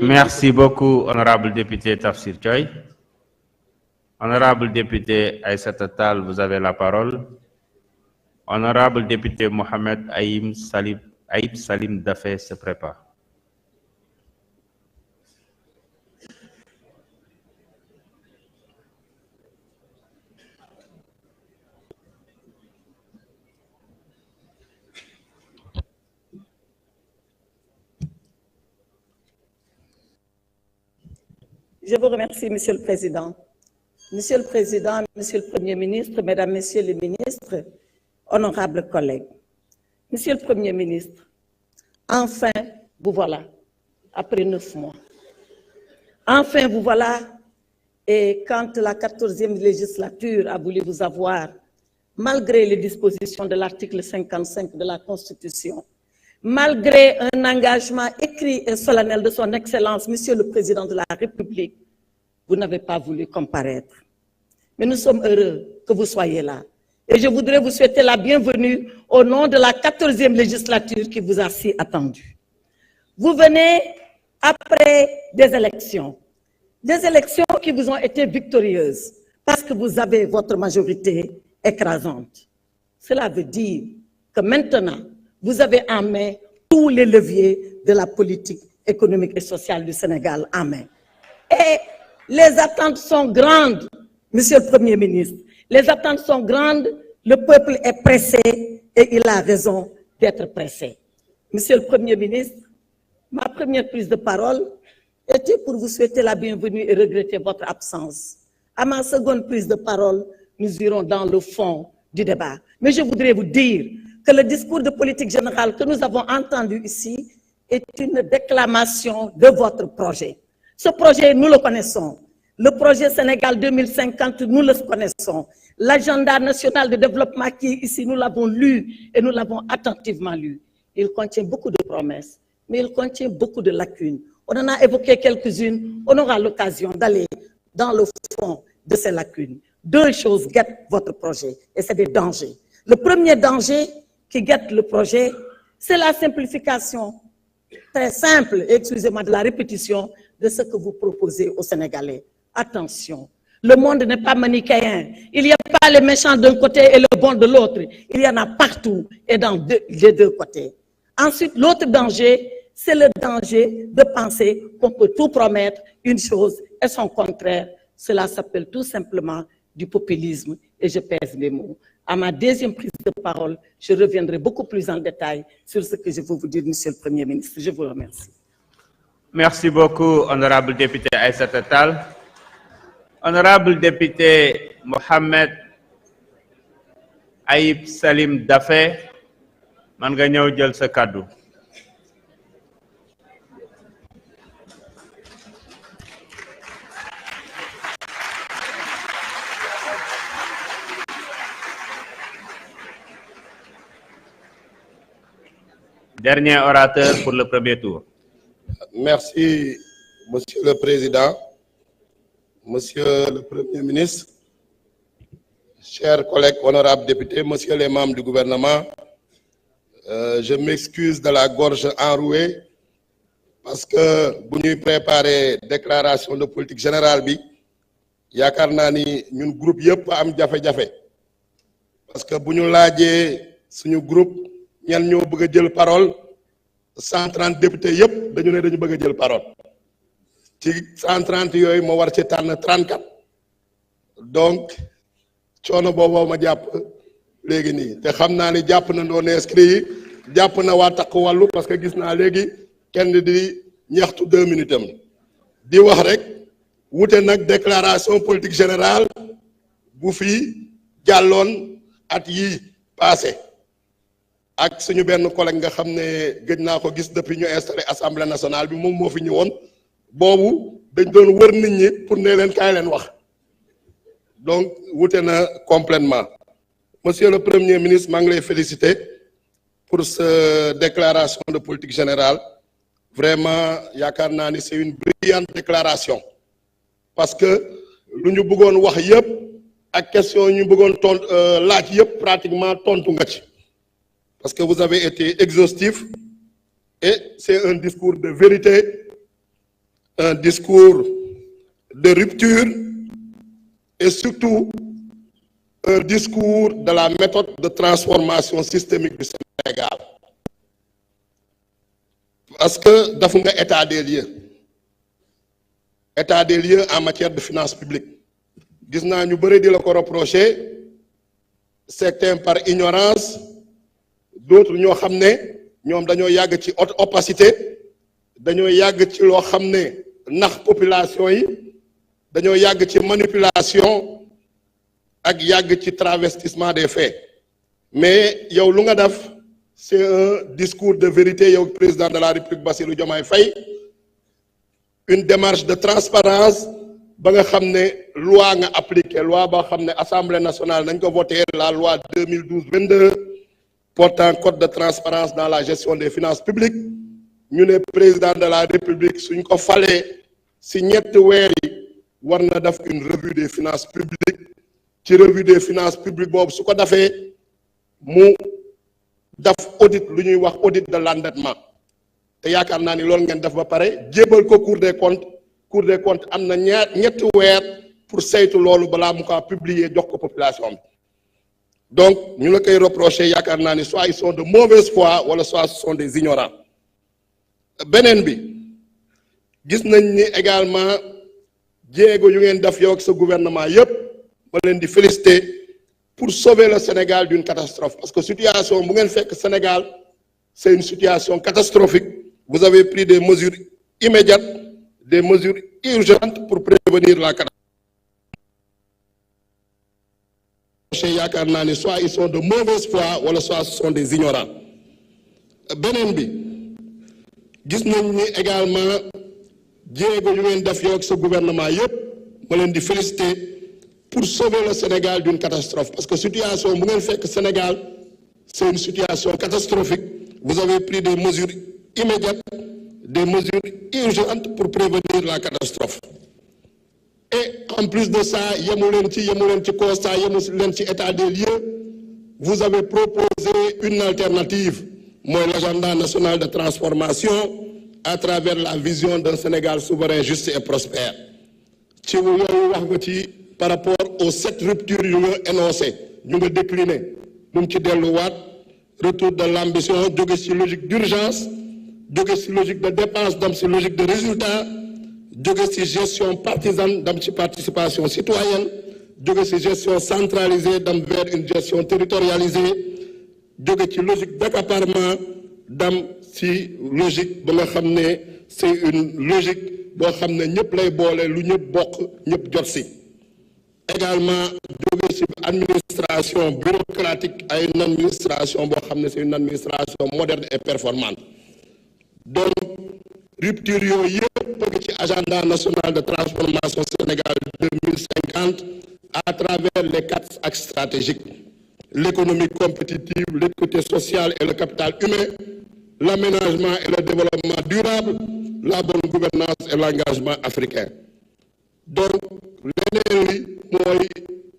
Merci beaucoup, honorable député Tafsir Choy. Honorable député Aïssata Tall, vous avez la parole. Honorable député Mohamed Aïb Salim Dafé se prépare. Je vous remercie, Monsieur le Président. Monsieur le Président, Monsieur le Premier ministre, Mesdames, Messieurs les ministres, honorables collègues. Monsieur le Premier ministre, enfin, vous voilà, après 9 mois. Enfin, vous voilà, et quand la 14e législature a voulu vous avoir, malgré les dispositions de l'article 55 de la Constitution, malgré un engagement écrit et solennel de son Excellence, Monsieur le Président de la République, vous n'avez pas voulu comparaître. Mais nous sommes heureux que vous soyez là. Et je voudrais vous souhaiter la bienvenue au nom de la 14e législature qui vous a si attendue. Vous venez après des élections qui vous ont été victorieuses, parce que vous avez votre majorité écrasante. Cela veut dire que maintenant, vous avez en main tous les leviers de la politique économique et sociale du Sénégal en main. Et les attentes sont grandes, Monsieur le Premier ministre. Les attentes sont grandes, le peuple est pressé et il a raison d'être pressé. Monsieur le Premier ministre, ma première prise de parole était pour vous souhaiter la bienvenue et regretter votre absence. À ma seconde prise de parole, nous irons dans le fond du débat. Mais je voudrais vous dire que le discours de politique générale que nous avons entendu ici est une déclamation de votre projet. Ce projet, nous le connaissons. Le projet Sénégal 2050, nous le connaissons. L'agenda national de développement qui est ici, nous l'avons lu et nous l'avons attentivement lu. Il contient beaucoup de promesses, mais il contient beaucoup de lacunes. On en a évoqué quelques-unes, on aura l'occasion d'aller dans le fond de ces lacunes. Deux choses guettent votre projet, et c'est des dangers. Le premier danger qui guette le projet, c'est la simplification très simple, excusez-moi de la répétition, de ce que vous proposez aux Sénégalais. Attention, le monde n'est pas manichéen. Il n'y a pas les méchants d'un côté et le bon de l'autre. Il y en a partout et dans les deux côtés. Ensuite, l'autre danger, c'est le danger de penser qu'on peut tout promettre, une chose et son contraire. Cela s'appelle tout simplement du populisme et je pèse mes mots. À ma deuxième prise de parole, je reviendrai beaucoup plus en détail sur ce que je veux vous dire, Monsieur le Premier ministre. Je vous remercie. Merci beaucoup, honorable député Aïssata Tall. Honorable député Mohamed Aïb Salim Dafé, man nga ñëw jël sa kàddu. Dernier orateur pour le premier tour. Merci, Monsieur le Président, Monsieur le Premier ministre, chers collègues honorables députés, Monsieur les membres du gouvernement, je m'excuse de la gorge enrouée parce que bu ñuy préparer déclaration de politique générale bi yaakaar naa ni ñun groupe yëpp am jafe-jafe parce que bu ñu laajee suñu groupe ñan ñoo bëgg a jël parole 130 députés yëpp dañu ne dañu bëgg a jël parole ci 130 yooyu moo war ci tànn 34 donc coono booboo ma jàpp léegi nii te xam naa ni jàpp na doon inscrit yi jàpp na waa Takku Wallu parce que gis naa léegi kenn di ñaxtu 2 minutes am di wax rek wute nag déclaration politique générale bu fi jàlloon at yi passé ak suñu benn collègue nga xam ne gëj naa ko gis depuis ñu installé assemblée nationale bi moom moo fi ñëwoon boobu dañ doon wër nit ñi pour ne leen kaay leen wax donc wute na complètement monsieur le premier ministre maa ngi lay féliciter pour cette déclaration de politique générale vraiment yaakaar naa ni c'est une brillante déclaration parce que lu ñu bëggoon wax yëpp ak question ñu bëggoon laaj yëpp pratiquement tontu nga ci parce que vous avez été exhaustif et c'est un discours de vérité un discours de rupture et surtout un discours de la méthode de transformation systémique du Sénégal. Parce que daf nga état des lieux en matière de finances publiques. Gis naa ñu bëri di la ko reprocher, certains par ignorance, d'autres ñoo xam ne ñoom dañoo yàgg ci opacité, dañoo yàgg ci loo xam ne nax population yi, dañoo yàgg ci manipulation ak yàgg ci travestissement des faits. Mais yow lu nga def, c'est un discours de vérité, yow président de la République Bassirou Diomaye Faye, une démarche de transparence ba nga xam ne loi nga appliqué, loi ba xam ne Assemblée nationale nañ ko voté, la loi 2012-22 portant code de transparence dans la gestion des finances publiques. Ñu ne président de la République suñ ko falee si ñetti weer yi war na def une revue des finances publiques. Ci revue des finances publiques boobu su ko defee mu daf audit lu ñuy wax audit de l'endettement, te yaakaar naa ni loolu ngeen def ba pare jébal ko Cour des comptes am na ñetti weer pour saytu loolu balaa mu ko publier jox ko population bi. Donc ñu la koy reprocher yaakaar naa ni soit ils sont de mauvaise foi wala soit ce sont des ignorants. Beneen bi gis nañ ni également jéego yu ngeen def yow ak sa gouvernement yépp ma leen di féliciter pour sauver le Sénégal d'une catastrophe, parce que situation bu ngeen fekk Sénégal c'est une situation catastrophique. Vous avez pris des mesures immédiates, des mesures urgentes pour prévenir la catastrophe. Yaakaar naa ni soit ils sont de mauvaise foi wala soit ce sont des ignorants. Beneen bi gis nañ ni également jéego yu ngeen def yow ak sa gouvernement yépp ma leen di féliciter pour sauver le Sénégal d'une catastrophe, parce que situation bu ngeen fekk Sénégal c'est une situation catastrophique. Vous avez pris des mesures immédiates, des mesures urgentes pour prévenir la catastrophe. Et en plus de ça, yemu leen ci constat, yemu leen ci état des lieux, vous avez proposé une alternative, mooy l'agenda national de transformation à travers la vision d'un Sénégal souverain, juste et prospère. Ci yooyu wax nga ci par rapport aux 7 ruptures yu nga énoncé ñu nga décliné lu mu ci delluwaat, retour de l'ambition, jóge ci logique d'urgence, jóge ci logique de dépense dem ci logique de résultat, jóge ci gestion partisane dem ci participation citoyenne, jóge ci gestion centralisée dem vers une gestion territorialisée, jóge ci logique d'accaparement dem ci logique ba nga xam ne c'est une logique boo xam ne ñëpp lay boole, lu ñëpp bokk ñëpp jot ci. Également jóge ci administration bureaucratique à une administration boo xam ne c'est une administration moderne et performante. Donc rupture yooyu yëpp bëgg ci agenda national de transformation Sénégal 2050 à travers les 4 axes stratégiques: l'économie compétitive, l'équité sociale et le capital humain, l'aménagement et le développement durable, la bonne gouvernance et l'engagement africain. Donc leneen li mooy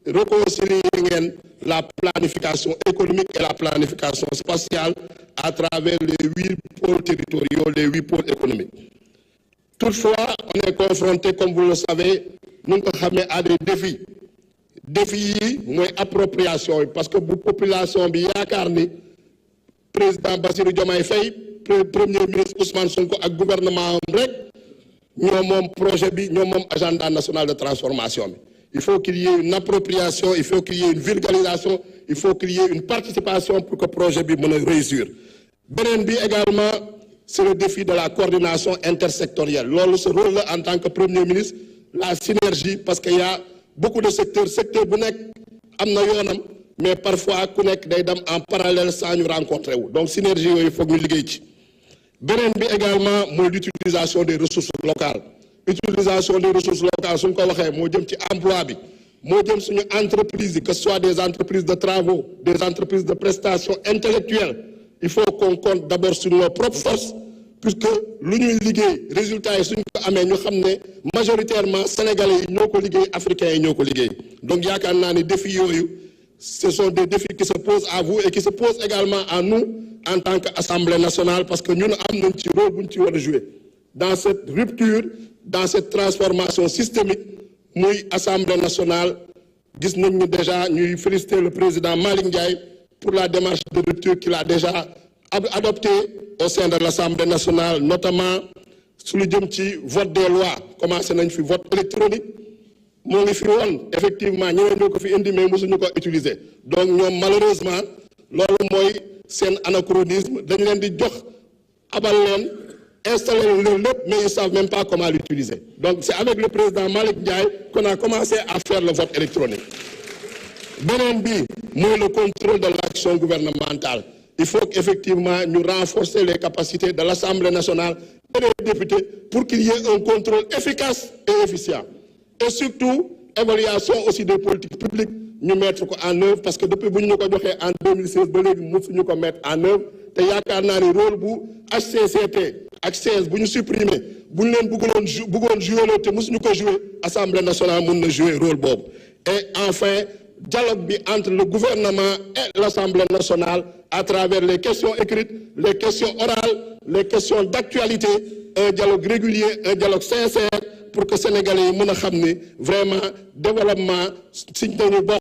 réconcilier ngeen la planification économique et la planification spatiale à travers les 8 pôles territoriaux, les 8 pôles économiques. Toutefois, on est confronté, comme vous le savez, ñu ngi ko xamee à des défis. Défis yi mooy appropriation yi, parce que bu population bi yaakaar ni président Bassirou Diomaye Faye, premier ministre Ousmane Sonko ak gouvernement am rek ñoo moom projet bi, ñoo moom agenda national de transformation bi. Il faut qu'il y ait une appropriation, il faut qu'il y ait une vulgarisation, il faut qu'il y ait une participation pour que projet bi mën a réussir. Beneen bi également, c'est le défi de la coordination intersectorielle. Loolu ce rôle là en tant que premier ministre, la synergie, parce qu'il y a beaucoup de secteur bu nekk am na yoonam, mais parfois ku nekk day dem en parallèle sans ñu rencontrer wu. Donc synergie yooyu foog ñu liggéey ci. Beneen bi également mooy l'utilisation des ressources locales. Utilisation des ressources locales suñ ko waxee moo jëm ci emploi bi, moo jëm suñu entreprises yi, que ce soit des entreprises de travaux, des entreprises de prestations intellectuelles. Il faut qu'on compte d'abord sur nos propres forces, puisque lu ñuy liggéey résultats yi suñ ko amee ñu xam ne majoritairement sénégalais yi ñoo ko liggéey, africains yi ñoo ko liggéey. Donc yaakaar naa ni défis yooyu ce sont des défis qui se posent à vous et qui se posent également à nous en tant qu'Assemblée nationale, parce que ñun am nañ ci rôle bu ñu ci war a jouer. dans cette rupture, dans cette transformation systémique muy Assemblée nationale gis nañ ñu déjà ñuy féliciter le président Malick Ndiaye pour la démarche de rupture qu'il a déjà adoptée au sein de l'Assemblée nationale, notamment su lu jëm ci vote des lois. Commencé nañ fi vote électronique moo ngi fi woon effectivement ñeneen ñoo ko fi indi mais mosuñu ko utiliser. Donc ñoom malheureusement loolu mooy seen anachronisme, dañ leen di jox abal leen installer le lépp mais ils savent même pas comment l'utiliser. Donc c'est avec le président Malick Ndiaye qu'on a commencé à faire le vote électronique. Beneen bi mooy le contrôle de l'action gouvernementale. Il faut qu'effectivement nous renforcer les capacités de l'Assemblée nationale et des députés pour qu'il y ait un contrôle efficace et efficient. Et surtout, évaluation aussi des politiques publiques, nous mettre en œuvre, parce que depuis que nous avons fait en 2016, nous avons mettre en œuvre, et il y a un rôle pour HCCT, accès, pour nous supprimer, pour nous jouer, l'Assemblée nationale pour nous jouer rôle bob. Et enfin, dialogue entre le gouvernement et l'Assemblée nationale à travers les questions écrites, les questions orales, les questions d'actualité, un dialogue régulier, un dialogue sincère pour que les Sénégalais puissent vraiment développement